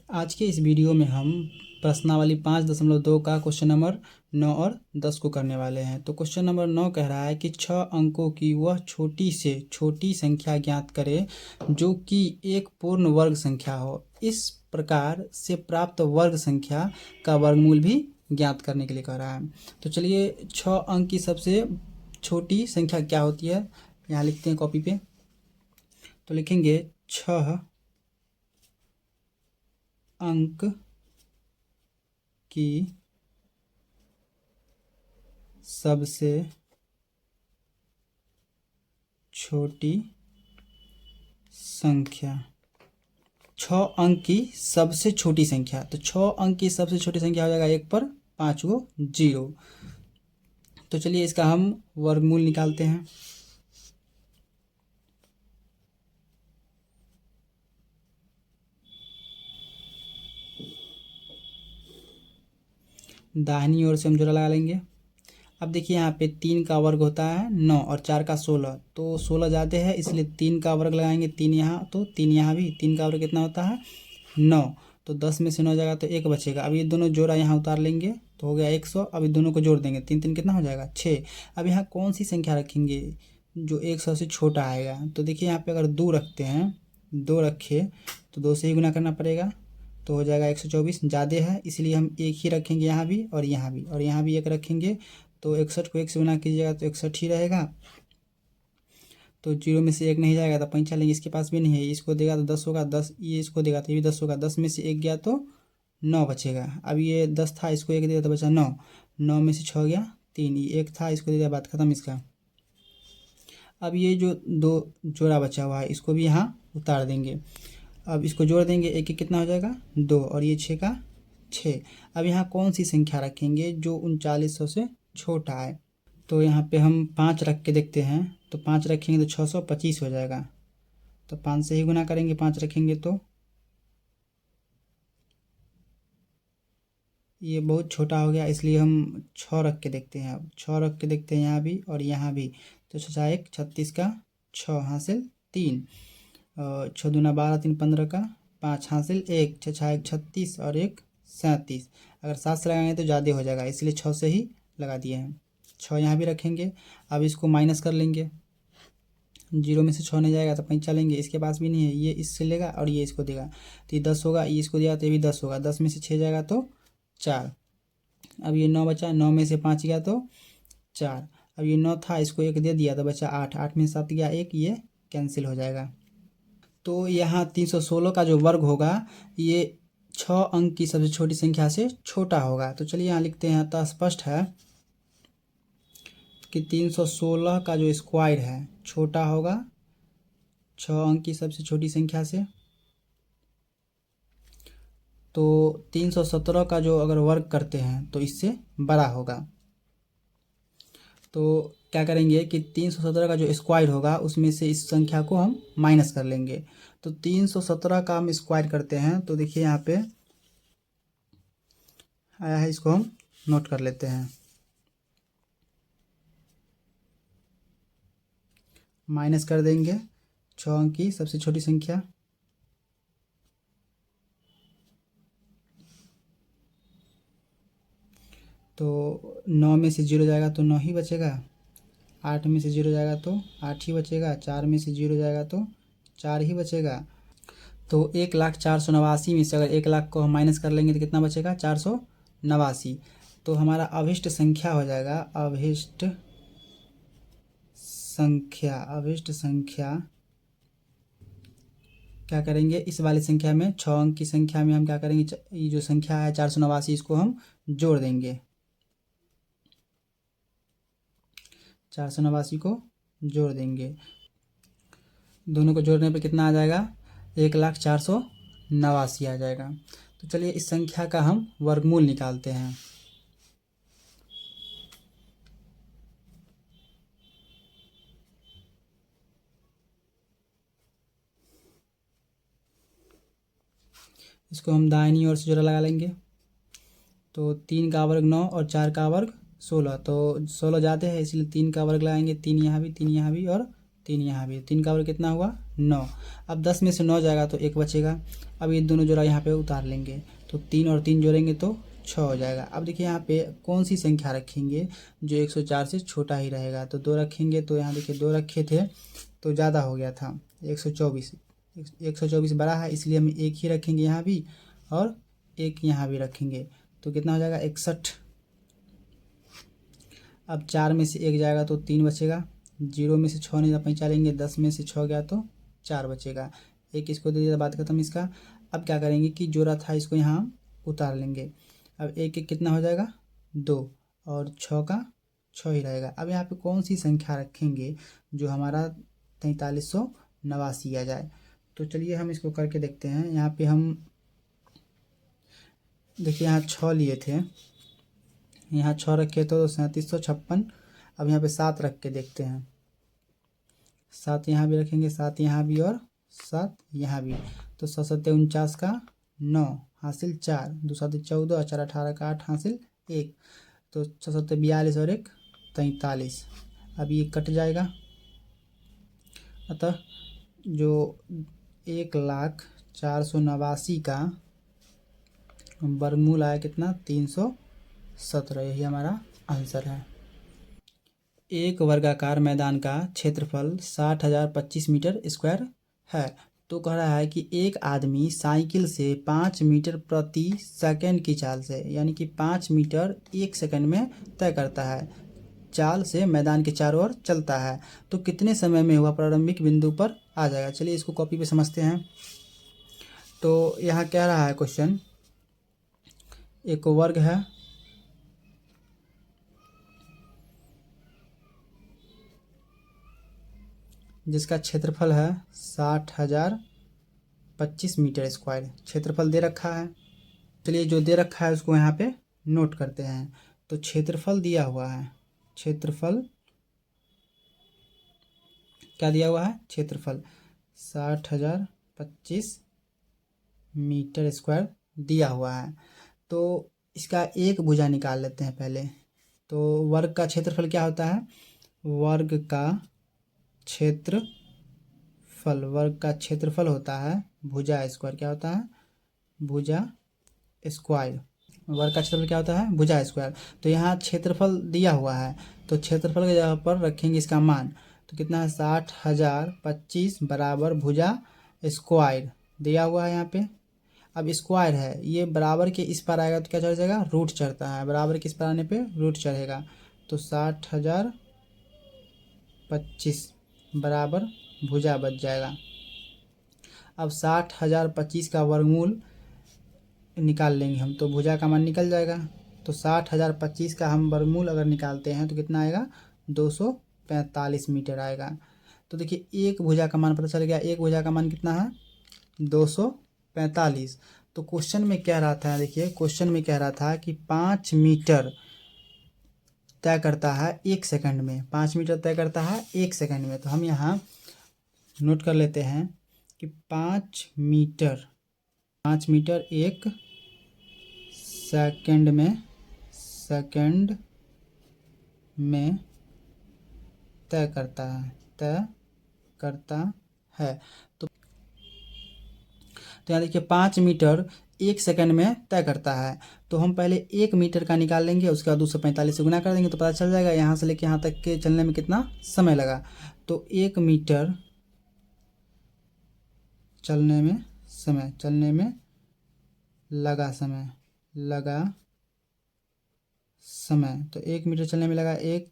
आज के इस वीडियो में हम प्रश्नावली 5.2 का क्वेश्चन नंबर 9 और 10 को करने वाले हैं। तो क्वेश्चन नंबर 9 कह रहा है कि 6 अंकों की वह छोटी से छोटी संख्या ज्ञात करें जो कि एक पूर्ण वर्ग संख्या हो। इस प्रकार से प्राप्त वर्ग संख्या का वर्गमूल भी ज्ञात करने के लिए कह रहा है। तो चलिए 6 अंक की सबसे छोटी संख्या क्या होती है यहाँ लिखते हैं कॉपी पे। तो लिखेंगे 6 अंक की सबसे छोटी संख्या। 6 अंक की सबसे छोटी संख्या, तो 6 अंक की सबसे छोटी संख्या हो जाएगा 1 पर 5 गो 0। तो चलिए इसका हम वर्गमूल निकालते हैं। दाहिनी ओर से हम जोड़ा लगा लेंगे। अब देखिए यहाँ पे 3 का वर्ग होता है 9 और 4 का 16, तो 16 ज़्यादा है इसलिए 3 का वर्ग लगाएंगे। 3 यहाँ तो 3 यहाँ भी। 3 का वर्ग कितना होता है 9, तो 10 में से 9 जाएगा तो 1 बचेगा। अब ये दोनों जोड़ा यहाँ उतार लेंगे तो हो गया 100। अब ये दोनों को जोड़ देंगे, 3 3 कितना हो जाएगा 6। अब यहाँ कौन सी संख्या रखेंगे जो 100 से छोटा आएगा। तो देखिए यहाँ पे अगर 2 रखते हैं, 2 रखे तो 2 से ही गुना करना पड़ेगा, तो हो जाएगा 124। ज़्यादा है इसलिए हम 1 ही रखेंगे यहाँ भी और यहाँ भी, और यहाँ भी 1 रखेंगे। तो 61 को 1 से गुना कीजिएगा तो 61 ही रहेगा। तो 0 में से 1 नहीं जाएगा तो 5 लेंगे, इसके पास भी नहीं है, इसको देगा तो 10 होगा। 10 ये इसको देगा तो ये भी 10 होगा। 10 में से 1 गया तो 9 बचेगा। अब ये 10 था, इसको 1 दिया तो बचा 9। 9 में से 6 गया 3, ये 1 था, इसको दे दिया, बात खत्म इसका। अब ये जो 2 जोड़ा बचा हुआ है इसको भी यहाँ उतार देंगे। अब इसको जोड़ देंगे, 1 1 कितना हो जाएगा 2, और ये 6 का 6। अब यहाँ कौन सी संख्या रखेंगे जो 3900 से छोटा है। तो यहाँ पे हम 5 रख के देखते हैं, तो 5 रखेंगे तो 625 हो जाएगा। तो 5 से ही गुना करेंगे 5 रखेंगे तो। ये बहुत छोटा हो गया इसलिए हम 6 रख के देखते हैं। अब 6 रख के देखते हैं यहाँ भी और यहाँ भी। तो 6 1 36 का 6 हासिल 3, 6 दूना 12 3 15 का 5 हासिल 1, 6 1 36 और 1 37। अगर 7 से लगाएंगे तो ज़्यादा हो जाएगा इसलिए 6 से ही लगा दिए हैं। 6 यहाँ भी रखेंगे। अब इसको माइनस कर लेंगे, 0 में से 6 नहीं जाएगा तो 5 लेंगे, इसके पास भी नहीं है, ये इससे लेगा और ये इसको देगा तो ये 10 होगा। ये इसको दिया तो ये भी 10 होगा। 10 में से 6 जाएगा तो 4। अब ये 9 बचा, 9 में से 5 गया तो 4। अब ये 9 था, इसको 1 दे दिया तो बचा 8। 8 में 7 गया 1, ये कैंसिल हो जाएगा। तो यहाँ 316 का जो वर्ग होगा ये 6 अंक की सबसे छोटी संख्या से छोटा होगा। तो चलिए यहाँ लिखते हैं, अतः स्पष्ट है कि 316 का जो स्क्वायर है छोटा होगा 6 अंक की सबसे छोटी संख्या से। तो 317 का जो अगर वर्ग करते हैं तो इससे बड़ा होगा। तो क्या करेंगे कि 317 का जो स्क्वायर होगा उसमें से इस संख्या को हम माइनस कर लेंगे। तो 317 का हम स्क्वायर करते हैं तो देखिए यहाँ पे आया है, इसको हम नोट कर लेते हैं। माइनस कर देंगे 6 अंक की सबसे छोटी संख्या। तो 9 में से 0 जाएगा तो 9 ही बचेगा। 8 में से 0 जाएगा तो 8 ही बचेगा। 4 में से 0 जाएगा तो 4 ही बचेगा। तो 1,04,89 में से अगर 1,00,000 को हम माइनस कर लेंगे तो कितना बचेगा 489। तो हमारा अभिष्ट संख्या हो जाएगा, अभिष्ट संख्या क्या करेंगे, इस वाली संख्या में 6 अंक की संख्या में हम क्या करेंगे, ये जो संख्या है 489 इसको हम जोड़ देंगे। 489 को जोड़ देंगे, दोनों को जोड़ने पे कितना आ जाएगा 1,04,89 आ जाएगा। तो चलिए इस संख्या का हम वर्गमूल निकालते हैं। इसको हम दाहिनी ओर से जोड़ा लगा लेंगे। तो 3 का वर्ग 9 और 4 का वर्ग 16, तो 16 ज़्यादा है इसलिए 3 का वर्ग लगाएंगे। 3 यहाँ भी, 3 यहाँ भी और 3 यहाँ भी। 3 का वर्ग कितना हुआ 9। अब 10 में से 9 जाएगा तो 1 बचेगा। अब ये दोनों जोड़ा यहाँ पे उतार लेंगे तो 3 और 3 जोड़ेंगे तो 6 हो जाएगा। अब देखिए यहाँ पे कौन सी संख्या रखेंगे जो 104 से छोटा ही रहेगा, तो 2 रखेंगे। तो यहाँ देखिए 2 रखे थे तो ज़्यादा हो गया था, 124। 124 बड़ा है इसलिए हम 1 ही रखेंगे यहाँ भी और 1 यहाँ भी रखेंगे, तो कितना हो जाएगा 61। अब 4 में से 1 जाएगा तो 3 बचेगा। 0 में से 6 नहीं पहचानेंगे, 10 में से 6 गया तो 4 बचेगा। 1 इसको दे दिया, बात खत्म इसका। अब क्या करेंगे कि जोड़ा था इसको यहाँ उतार लेंगे। अब 1 1 कितना हो जाएगा 2 और 6 का 6 ही रहेगा। अब यहाँ पे कौन सी संख्या रखेंगे जो हमारा 4389 आ जाए, तो चलिए हम इसको करके देखते हैं। यहाँ पे हम देखिए यहाँ 6 लिए थे, यहाँ 6 रखे तो 3756। अब यहाँ पे 7 रख के देखते हैं, 7 यहाँ भी रखेंगे, 7 यहाँ भी और 7 यहाँ भी, तो 7 7 49 का 9 हासिल 4, 2 7 14 और 4 18 का 8 हासिल 1, तो 6 7 42 और 1 43। अब ये कट जाएगा, अतः जो 1,04,89 का वर्गमूल आया कितना 317, यही हमारा आंसर है। एक वर्गाकार मैदान का क्षेत्रफल 60,025 मीटर स्क्वायर है। तो कह रहा है कि एक आदमी साइकिल से 5 मीटर प्रति सेकंड की चाल से, यानी कि 5 मीटर 1 सेकंड में तय करता है, चाल से मैदान के चारों ओर चलता है, तो कितने समय में वह प्रारंभिक बिंदु पर आ जाएगा। चलिए इसको कॉपी पे समझते हैं। तो यहाँ कह रहा है क्वेश्चन, एक वर्ग है, जिसका क्षेत्रफल है 60,025 मीटर स्क्वायर, क्षेत्रफल दे रखा है। चलिए जो दे रखा है उसको यहाँ पे नोट करते हैं। तो क्षेत्रफल दिया हुआ है, क्षेत्रफल क्या दिया हुआ है, क्षेत्रफल 60,025 मीटर स्क्वायर दिया हुआ है। तो इसका एक भुजा निकाल लेते हैं पहले। तो वर्ग का क्षेत्रफल क्या होता है, वर्ग का क्षेत्रफल, वर्ग का क्षेत्रफल होता है भुजा स्क्वायर, क्या होता है भुजा स्क्वायर, वर्ग का क्षेत्रफल क्या होता है भुजा स्क्वायर। तो यहाँ क्षेत्रफल दिया हुआ है तो क्षेत्रफल के जगह पर रखेंगे इसका मान, तो कितना है 60,025 बराबर भुजा स्क्वायर दिया हुआ है यहाँ पे। अब स्क्वायर है, ये बराबर के इस पर आएगा तो क्या चढ़ जाएगा, रूट चढ़ता है, बराबर के इस पर आने पे रूट चढ़ेगा, तो 60,025 बराबर भुजा बच जाएगा। अब 60,025 का वर्गमूल निकाल लेंगे हम, तो भुजा का मान निकल जाएगा। तो 60,025 का हम वर्गमूल अगर निकालते हैं तो कितना आएगा 245 मीटर आएगा। तो देखिए एक भुजा का मान पता चल गया, एक भुजा का मान कितना है 245। तो क्वेश्चन में कह रहा था, देखिए क्वेश्चन में कह रहा था कि 5 मीटर तय करता है 1 सेकंड में, 5 मीटर तय करता है 1 सेकंड में। तो हम यहाँ नोट कर लेते हैं कि 5 मीटर 1 सेकंड में तय करता है। तो यहाँ देखिए 5 मीटर 1 सेकंड में तय करता है, तो हम पहले 1 मीटर का निकाल लेंगे, उसके बाद 245 से गुना कर देंगे तो पता चल जाएगा यहाँ से लेके यहाँ तक के चलने में कितना समय लगा। तो 1 मीटर चलने में लगा समय, तो 1 मीटर चलने में लगा 1,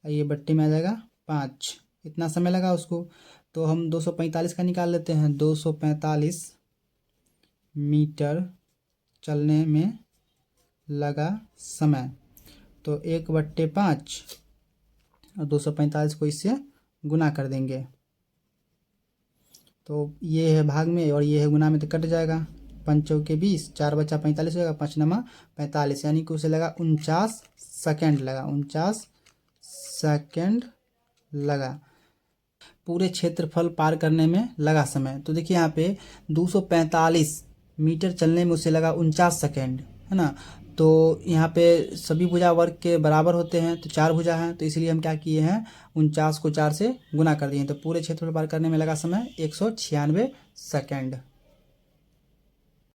ये बट्टी में आ जाएगा 5, इतना समय लगा उसको। तो हम 245 का निकाल लेते हैं, 245 मीटर चलने में लगा समय, तो 1/5 और 245 को इससे गुना कर देंगे, तो ये है भाग में और ये है गुना में, तो कट जाएगा, 5 चौके 20, 4 बचा 45 हो जाएगा, 5 नमा 45, यानी कि उसे लगा 49 सेकेंड लगा, 49 सेकेंड लगा पूरे क्षेत्रफल पार करने में लगा समय। तो देखिए यहाँ पे 245 मीटर चलने में उसे लगा 49 सेकेंड, है ना। तो यहाँ पे सभी भुजा वर्ग के बराबर होते हैं, तो 4 भुजा हैं, तो इसलिए हम क्या किए हैं 49 को 4 से गुना कर दिए। तो पूरे क्षेत्रफल पार करने में लगा समय 196 सेकेंड।